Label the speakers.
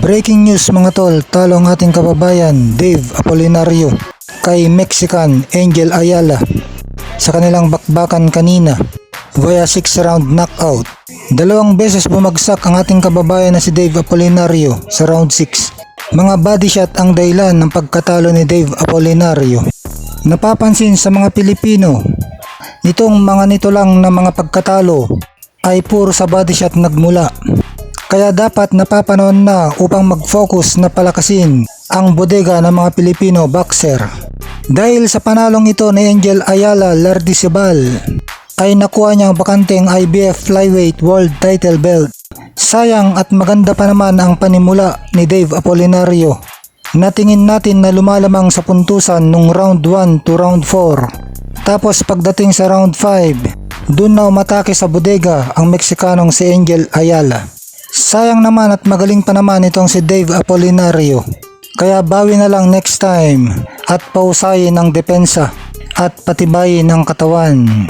Speaker 1: Breaking news mga tol, talo ang ating kababayan Dave Apolinario kay Mexican Angel Ayala sa kanilang bakbakan kanina via 6 round knockout. Dalawang beses bumagsak ang ating kababayan na si Dave Apolinario sa round 6. Mga body shot ang dahilan ng pagkatalo ni Dave Apolinario. Napapansin sa mga Pilipino, itong mga nito lang na mga pagkatalo ay puro sa body shot nagmula. Kaya dapat napapanahon na upang mag-focus na palakasin ang bodega ng mga Pilipino boxer. Dahil sa panalong ito ni Angel Ayala Lardisabal ay nakuha niya ang bakanteng IBF Flyweight World Title Belt. Sayang at maganda pa naman ang panimula ni Dave Apolinario. Natingin natin na lumalamang sa puntusan nung round 1 to round 4. Tapos pagdating sa round 5, dun na umatake sa bodega ang Meksikanong si Angel Ayala. Sayang naman at magaling pa naman itong si Dave Apolinario. Kaya bawi na lang next time at pausayin ang depensa at patibayin ang katawan.